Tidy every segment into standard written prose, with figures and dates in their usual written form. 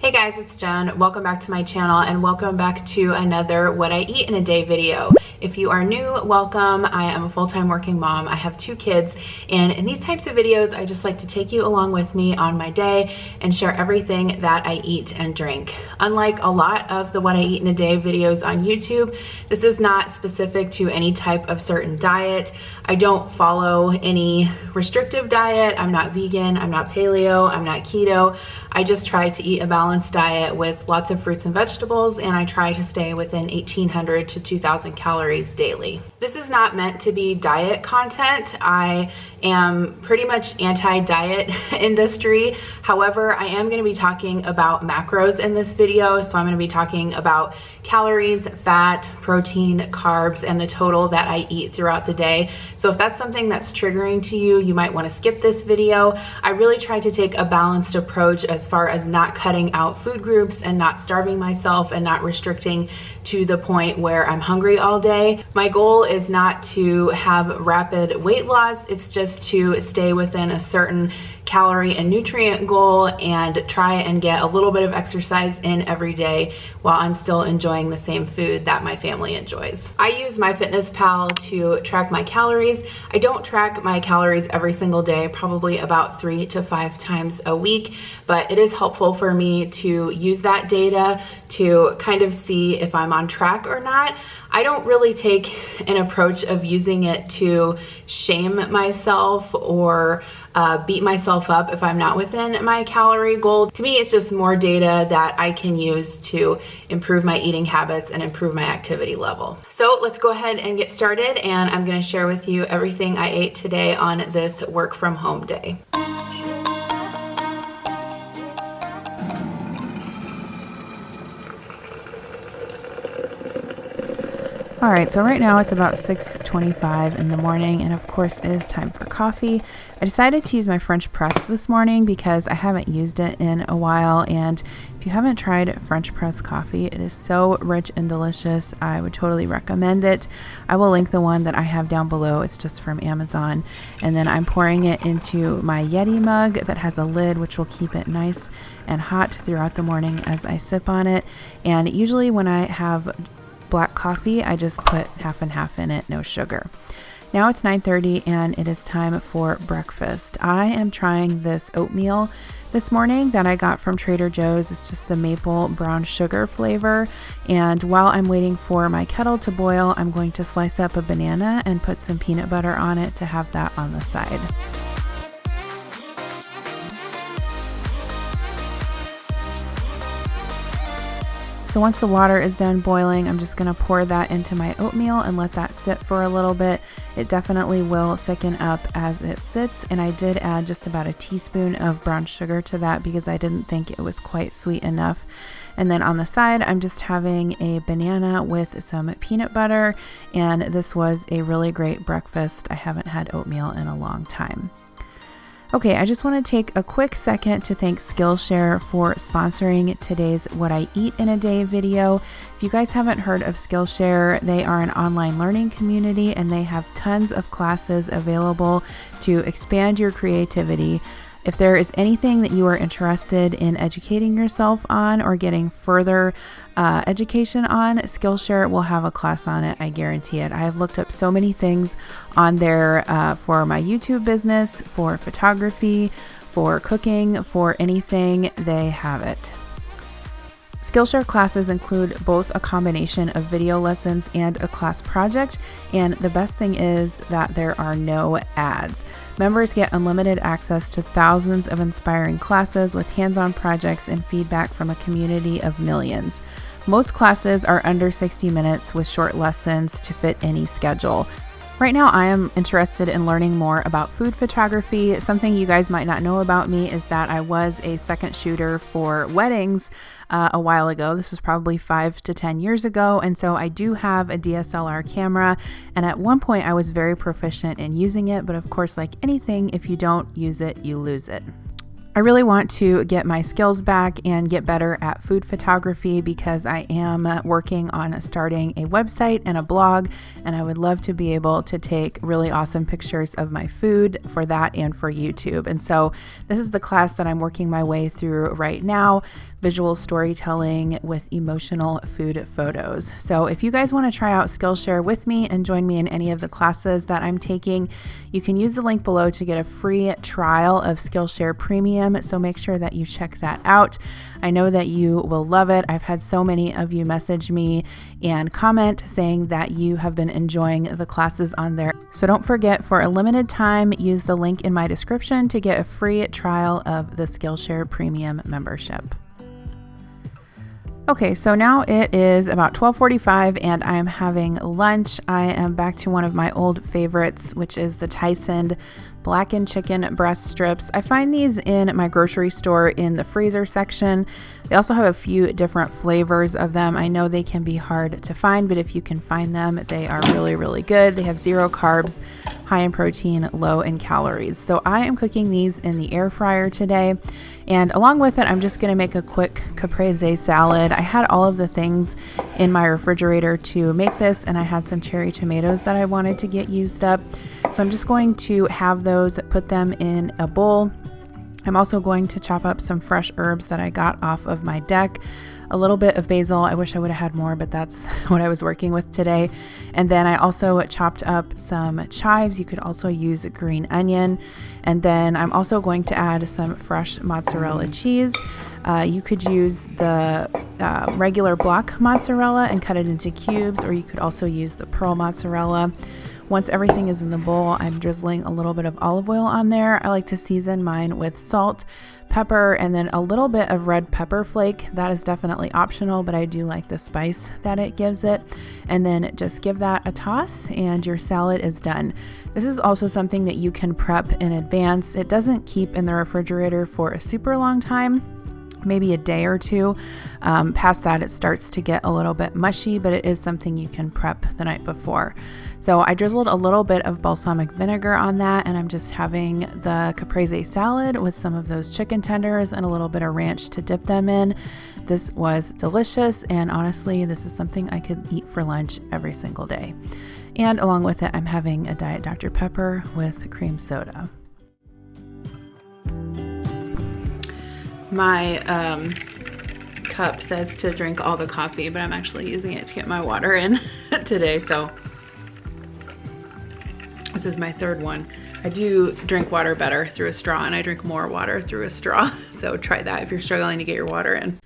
Hey guys, it's Jen. Welcome back to my channel and welcome back to another What I Eat in a Day video. If you are new, welcome. I am a full-time working mom. I have 2 kids, and in these types of videos, I just like to take you along with me on my day and share everything that I eat and drink. Unlike a lot of the What I Eat in a Day videos on YouTube, this is not specific to any type of certain diet. I don't follow any restrictive diet. I'm not vegan, I'm not paleo, I'm not keto. I just try to eat a balanced diet with lots of fruits and vegetables, and I try to stay within 1,800 to 2,000 calories daily. This is not meant to be diet content. I am pretty much anti-diet industry. However, I am going to be talking about macros in this video. So I'm going to be talking about calories, fat, protein, carbs, and the total that I eat throughout the day. So if that's something that's triggering to you, you might want to skip this video. I really try to take a balanced approach as far as not cutting out food groups and not starving myself and not restricting to the point where I'm hungry all day. My goal is not to have rapid weight loss. It's just to stay within a certain calorie and nutrient goal and try and get a little bit of exercise in every day while I'm still enjoying the same food that my family enjoys. I use MyFitnessPal to track my calories. I don't track my calories every single day, probably about 3 to 5 times a week, but it is helpful for me to use that data to kind of see if I'm on track or not. I don't really take an approach of using it to shame myself or beat myself up if I'm not within my calorie goal. To me, it's just more data that I can use to improve my eating habits and improve my activity level. So let's go ahead and get started, and I'm going to share with you everything I ate today on this work from home day. All right, so right now it's about 6:25 in the morning, and of course it is time for coffee. I decided to use my French press this morning because I haven't used it in a while, and if you haven't tried French press coffee, it is so rich and delicious. I would totally recommend it. I will link the one that I have down below. It's just from Amazon, and then I'm pouring it into my Yeti mug that has a lid which will keep it nice and hot throughout the morning as I sip on it. And usually when I have black coffee, I just put half and half in it, no sugar. Now it's 9:30 and it is time for breakfast. I am trying this oatmeal this morning that I got from Trader Joe's. It's just the maple brown sugar flavor. And while I'm waiting for my kettle to boil, I'm going to slice up a banana and put some peanut butter on it to have that on the side. So once the water is done boiling, I'm just going to pour that into my oatmeal and let that sit for a little bit. It definitely will thicken up as it sits, and I did add just about a teaspoon of brown sugar to that because I didn't think it was quite sweet enough. And then on the side, I'm just having a banana with some peanut butter, and this was a really great breakfast. I haven't had oatmeal in a long time. Okay, I just want to take a quick second to thank Skillshare for sponsoring today's What I Eat in a Day video. If you guys haven't heard of Skillshare, they are an online learning community and they have tons of classes available to expand your creativity. If there is anything that you are interested in educating yourself on or getting further education on, Skillshare will have a class on it. I guarantee it. I have looked up so many things on there for my YouTube business, for photography, for cooking, for anything, they have it. Skillshare classes include both a combination of video lessons and a class project, and the best thing is that there are no ads. Members get unlimited access to thousands of inspiring classes with hands-on projects and feedback from a community of millions. Most classes are under 60 minutes with short lessons to fit any schedule. Right now, I am interested in learning more about food photography. Something you guys might not know about me is that I was a second shooter for weddings a while ago. This was probably 5 to 10 years ago. And so I do have a DSLR camera. And at one point I was very proficient in using it. But of course, like anything, if you don't use it, you lose it. I really want to get my skills back and get better at food photography because I am working on starting a website and a blog, and I would love to be able to take really awesome pictures of my food for that and for YouTube. And so this is the class that I'm working my way through right now, visual storytelling with emotional food photos. So if you guys want to try out Skillshare with me and join me in any of the classes that I'm taking, you can use the link below to get a free trial of Skillshare Premium. So make sure that you check that out. I know that you will love it. I've had so many of you message me and comment saying that you have been enjoying the classes on there. So don't forget, for a limited time, use the link in my description to get a free trial of the Skillshare Premium membership. Okay, so now it is about 12:45 and I am having lunch. I am back to one of my old favorites, which is the Tyson blackened chicken breast strips. I find these in my grocery store in the freezer section. They also have a few different flavors of them. I know they can be hard to find, but if you can find them, they are really, really good. They have 0 carbs, high in protein, low in calories. So I am cooking these in the air fryer today. And along with it, I'm just going to make a quick caprese salad. I had all of the things in my refrigerator to make this, and I had some cherry tomatoes that I wanted to get used up. So I'm just going to have those, put them in a bowl. I'm also going to chop up some fresh herbs that I got off of my deck. A little bit of basil. I wish I would have had more, but that's what I was working with today. And then I also chopped up some chives. You could also use green onion. And then I'm also going to add some fresh mozzarella cheese. You could use the regular block mozzarella and cut it into cubes, or you could also use the pearl mozzarella. Once everything is in the bowl, I'm drizzling a little bit of olive oil on there. I like to season mine with salt, pepper, and then a little bit of red pepper flake. That is definitely optional, but I do like the spice that it gives it. And then just give that a toss and your salad is done. This is also something that you can prep in advance. It doesn't keep in the refrigerator for a super long time, maybe a day or two. Past that, it starts to get a little bit mushy, but it is something you can prep the night before. So I drizzled a little bit of balsamic vinegar on that, and I'm just having the caprese salad with some of those chicken tenders and a little bit of ranch to dip them in. This was delicious, and honestly, this is something I could eat for lunch every single day. And along with it, I'm having a Diet Dr. Pepper with cream soda. My cup says to drink all the coffee, but I'm actually using it to get my water in today, so this is my third one. I do drink water better through a straw, and I drink more water through a straw, so try that if you're struggling to get your water in.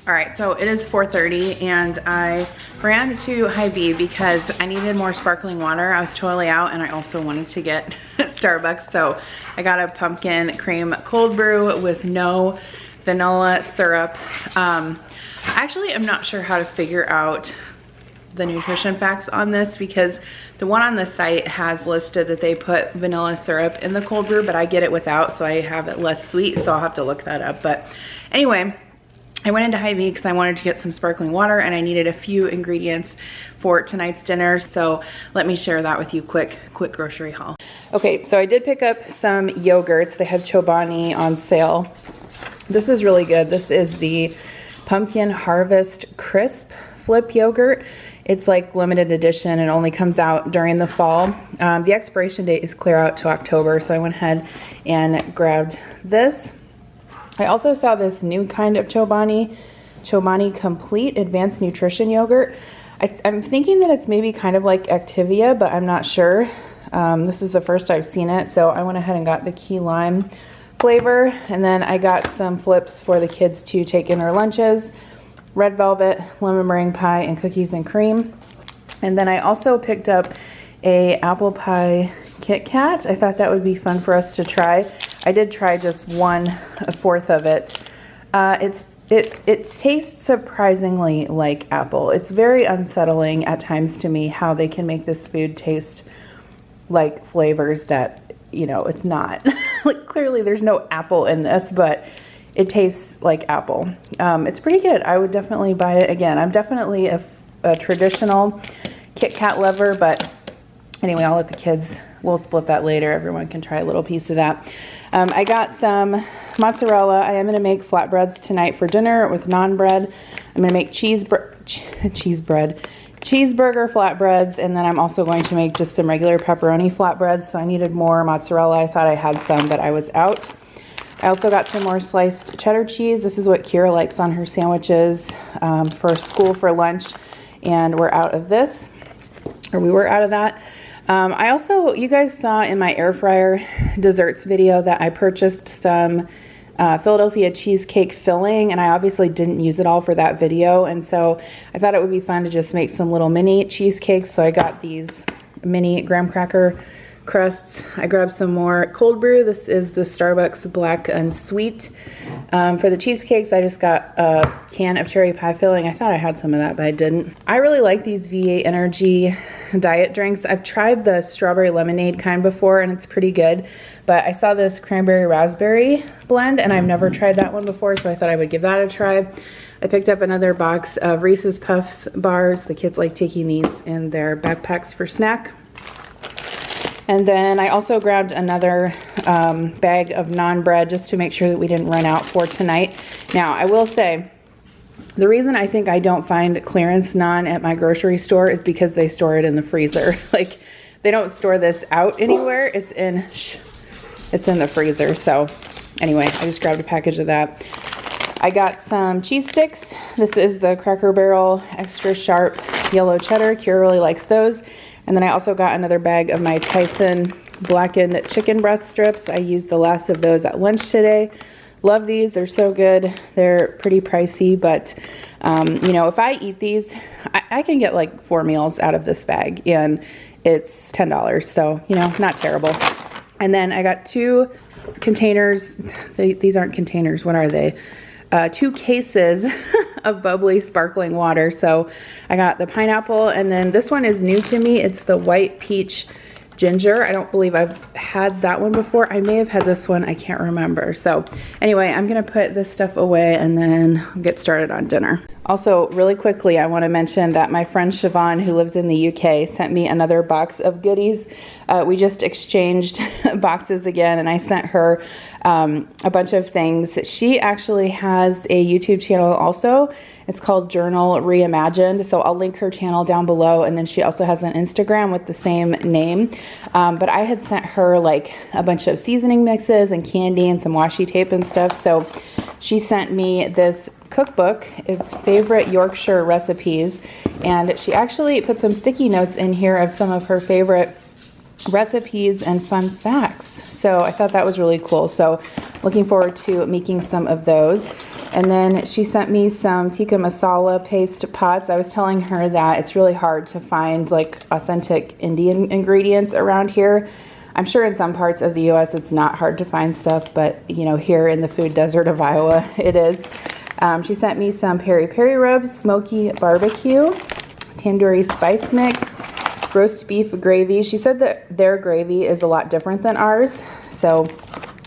All right, so it is 4:30 and I ran to Hy-Vee because I needed more sparkling water. I was totally out, and I also wanted to get Starbucks, so I got a pumpkin cream cold brew with no vanilla syrup. Actually, I'm not sure how to figure out the nutrition facts on this because the one on the site has listed that they put vanilla syrup in the cold brew, but I get it without, so I have it less sweet, so I'll have to look that up. But anyway, I went into Hy-Vee because I wanted to get some sparkling water, and I needed a few ingredients for tonight's dinner, so let me share that with you. Quick grocery haul. Okay, so I did pick up some yogurts. They had Chobani on sale. This is really good. This is the Pumpkin Harvest Crisp Flip Yogurt. It's like limited edition. It only comes out during the fall. The expiration date is clear out to October, so I went ahead and grabbed this. I also saw this new kind of Chobani Complete Advanced Nutrition Yogurt. I'm thinking that it's maybe kind of like Activia, but I'm not sure. This is the first I've seen it, so I went ahead and got the key lime flavor, and then I got some flips for the kids to take in their lunches. Red velvet, lemon meringue pie, and cookies and cream. And then I also picked up a apple pie Kit Kat. I thought that would be fun for us to try. I did try just 1/4 of it. It tastes surprisingly like apple. It's very unsettling at times to me how they can make this food taste like flavors that, you know, it's not. Like clearly there's no apple in this, but it tastes like apple. It's pretty good. I would definitely buy it again. I'm definitely a traditional Kit Kat lover, but anyway, I'll let the kids, we'll split that later. Everyone can try a little piece of that. I got some mozzarella. I am going to make flatbreads tonight for dinner with naan bread. I'm going to make cheeseburger flatbreads, and then I'm also going to make just some regular pepperoni flatbreads. So I needed more mozzarella. I thought I had some, but I was out. I also got some more sliced cheddar cheese. This is what Kira likes on her sandwiches for school for lunch, and we're out of this, or we were out of that. I also, you guys saw in my air fryer desserts video that I purchased some Philadelphia cheesecake filling, and I obviously didn't use it all for that video, and so I thought it would be fun to just make some little mini cheesecakes. So I got these mini graham cracker crusts. I grabbed some more cold brew. This is the Starbucks Black and Sweet. For the cheesecakes, I just got a can of cherry pie filling. I thought I had some of that, but I didn't. I really like these V8 Energy diet drinks. I've tried the strawberry lemonade kind before, and it's pretty good, but I saw this cranberry raspberry blend, and I've never tried that one before, so I thought I would give that a try. I picked up another box of Reese's Puffs bars. The kids like taking these in their backpacks for snack. And then I also grabbed another bag of naan bread just to make sure that we didn't run out for tonight. Now, I will say, the reason I think I don't find clearance naan at my grocery store is because they store it in the freezer. Like, they don't store this out anywhere. It's in the freezer. So anyway, I just grabbed a package of that. I got some cheese sticks. This is the Cracker Barrel extra sharp yellow cheddar. Kira really likes those. And then I also got another bag of my Tyson blackened chicken breast strips. I used the last of those at lunch today. Love these. They're so good. They're pretty pricey, but you know, if I eat these, I can get like 4 meals out of this bag, and it's $10. So, you know, not terrible. And then I got 2 containers. These aren't containers. What are they? 2 cases of bubbly sparkling water. So I got the pineapple, and then this one is new to me. It's the white peach ginger. I don't believe I've had that one before. I may have had this one. I can't remember. So anyway, I'm going to put this stuff away and then get started on dinner. Also, really quickly, I want to mention that my friend Siobhan, who lives in the UK, sent me another box of goodies. We just exchanged boxes again, and I sent her a bunch of things. She actually has a YouTube channel also. It's called Journal Reimagined, so I'll link her channel down below, and then she also has an Instagram with the same name. But I had sent her like a bunch of seasoning mixes and candy and some washi tape and stuff, so she sent me this cookbook. It's favorite Yorkshire recipes, and she actually put some sticky notes in here of some of her favorite recipes and fun facts. So I thought that was really cool. So looking forward to making some of those. And then she sent me some tikka masala paste pots. I was telling her that it's really hard to find like authentic Indian ingredients around here. I'm sure in some parts of the US it's not hard to find stuff, but you know, here in the food desert of Iowa, it is. She sent me some peri peri rubs, smoky barbecue, tandoori spice mix, roast beef gravy. She said that their gravy is a lot different than ours, so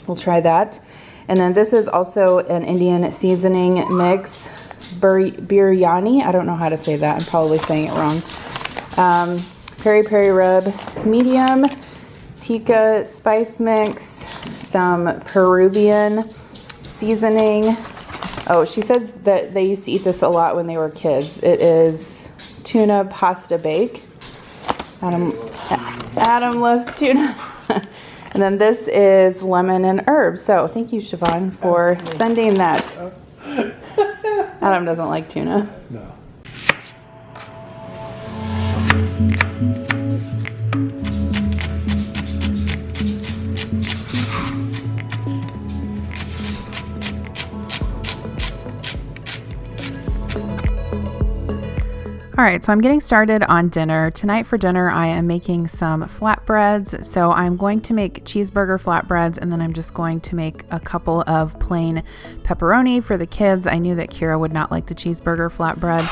we'll try that. And then this is also an Indian seasoning mix, biryani. I don't know how to say that. I'm probably saying it wrong. Peri peri rub, medium, tikka spice mix, some Peruvian seasoning. Oh, she said that they used to eat this a lot when they were kids. It is tuna pasta bake. Adam loves tuna. And then this is lemon and herbs. So thank you, Siobhan, for sending that. Adam doesn't like tuna. No. All right, so I'm getting started on dinner. Tonight for dinner, I am making some flatbreads. So I'm going to make cheeseburger flatbreads, and then I'm just going to make a couple of plain pepperoni for the kids. I knew that Kira would not like the cheeseburger flatbread,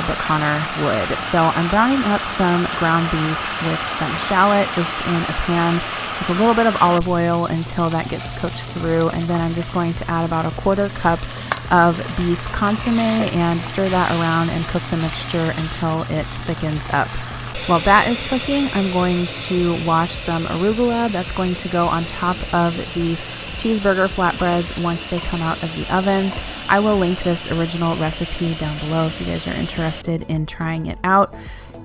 but Connor would. So I'm browning up some ground beef with some shallot just in a pan with a little bit of olive oil until that gets cooked through. And then I'm just going to add about 1/4 cup of beef consomme and stir that around and cook the mixture until it thickens up. While that is cooking, I'm going to wash some arugula. That's going to go on top of the cheeseburger flatbreads once they come out of the oven. I will link this original recipe down below if you guys are interested in trying it out.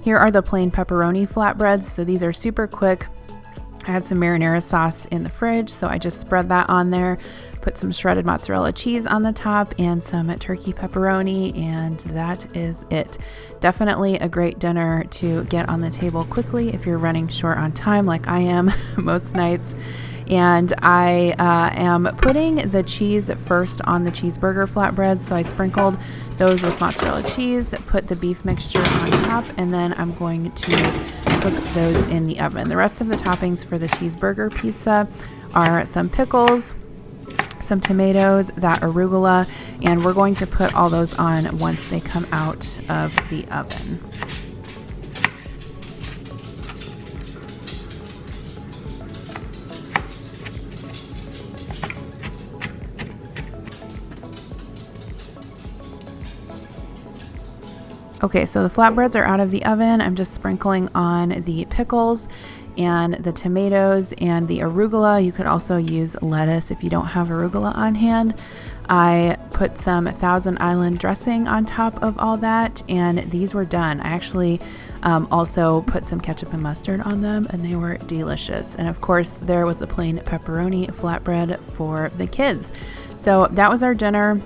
Here are the plain pepperoni flatbreads. So these are super quick. I had some marinara sauce in the fridge, so I just spread that on there, put some shredded mozzarella cheese on the top and some turkey pepperoni, and that is it. Definitely a great dinner to get on the table quickly if you're running short on time like I am most nights. And I am putting the cheese first on the cheeseburger flatbreads. So I sprinkled those with mozzarella cheese, put the beef mixture on top, and then I'm going to cook those in the oven. The rest of the toppings for the cheeseburger pizza are some pickles, some tomatoes, that arugula, and we're going to put all those on once they come out of the oven. Okay, so the flatbreads are out of the oven. I'm just sprinkling on the pickles and the tomatoes and the arugula. You could also use lettuce if you don't have arugula on hand. I put some Thousand Island dressing on top of all that, and these were done. I actually also put some ketchup and mustard on them, and they were delicious. And of course, there was the plain pepperoni flatbread for the kids. So that was our dinner.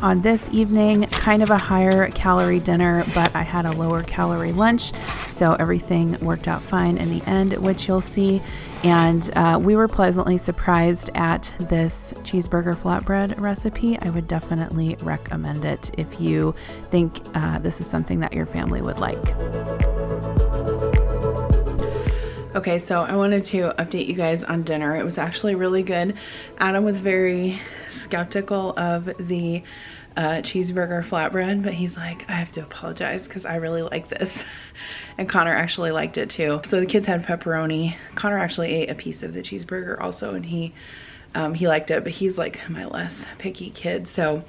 On this evening, kind of a higher calorie dinner, but I had a lower calorie lunch, so everything worked out fine in the end, which you'll see. And we were pleasantly surprised at this cheeseburger flatbread recipe. I would definitely recommend it if you think this is something that your family would like. Okay, so I wanted to update you guys on dinner. It was actually really good. Adam was very skeptical of the cheeseburger flatbread, but he's like, I have to apologize because I really like this. And Connor actually liked it too. So the kids had pepperoni. Connor actually ate a piece of the cheeseburger also, and he liked it, but he's like my less picky kid. So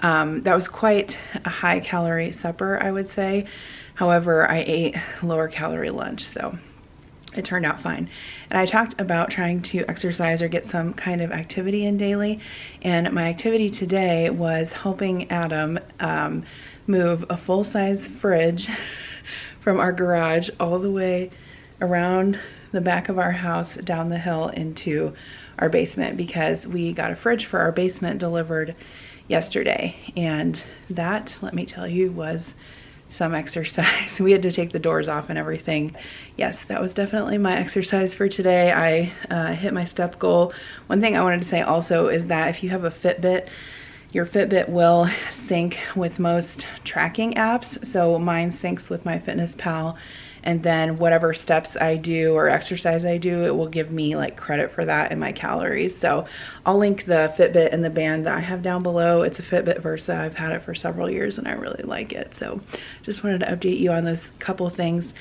that was quite a high calorie supper, I would say. However, I ate lower calorie lunch, so it turned out fine. And I talked about trying to exercise or get some kind of activity in daily. And my activity today was helping Adam move a full-size fridge from our garage all the way around the back of our house down the hill into our basement, because we got a fridge for our basement delivered yesterday. And that, let me tell you, was some exercise. We had to take the doors off and everything. Yes, that was definitely my exercise for today. I hit my step goal. One thing I wanted to say also is that if you have a Fitbit, your Fitbit will sync with most tracking apps. So mine syncs with MyFitnessPal, and then whatever steps I do or exercise I do, it will give me like credit for that in my calories. So I'll link the Fitbit and the band that I have down below. It's a Fitbit Versa. I've had it for several years and I really like it. So just wanted to update you on those couple things.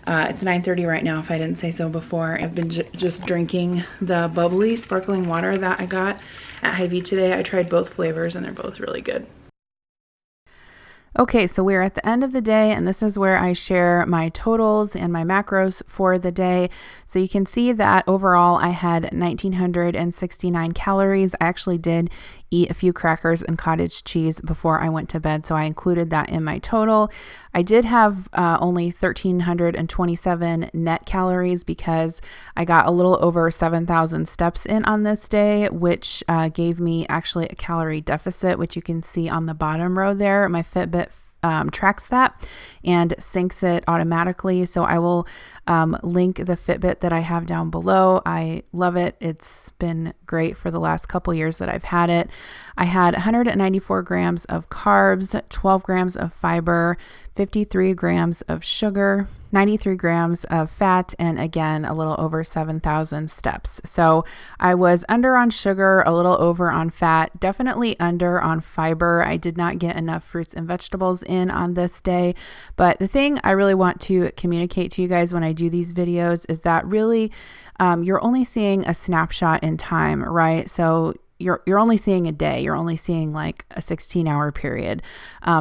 It's 9:30 right now, if I didn't say so before. I've been just drinking the bubbly sparkling water that I got at Hy-Vee today. I tried both flavors and they're both really good. Okay, so we're at the end of the day, and this is where I share my totals and my macros for the day. So you can see that overall I had 1,969 calories. I actually did eat a few crackers and cottage cheese before I went to bed, so I included that in my total. I did have only 1,327 net calories because I got a little over 7,000 steps in on this day, which gave me actually a calorie deficit, which you can see on the bottom row there. My Fitbit tracks that and syncs it automatically. So I will link the Fitbit that I have down below. I love it. It's been great for the last couple years that I've had it. I had 194 grams of carbs, 12 grams of fiber, 53 grams of sugar, 93 grams of fat, and again, a little over 7,000 steps. So I was under on sugar, a little over on fat, definitely under on fiber. I did not get enough fruits and vegetables in on this day. But the thing I really want to communicate to you guys when I do these videos is that really you're only seeing a snapshot in time, right? So you're only seeing a day. You're only seeing like a 16-hour period.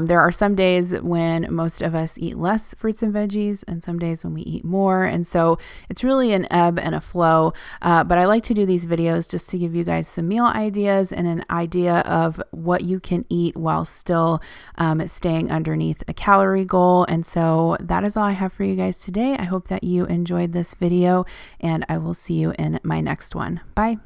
There are some days when most of us eat less fruits and veggies and some days when we eat more. And so it's really an ebb and a flow. But I like to do these videos just to give you guys some meal ideas and an idea of what you can eat while still staying underneath a calorie goal. And so that is all I have for you guys today. I hope that you enjoyed this video, and I will see you in my next one. Bye.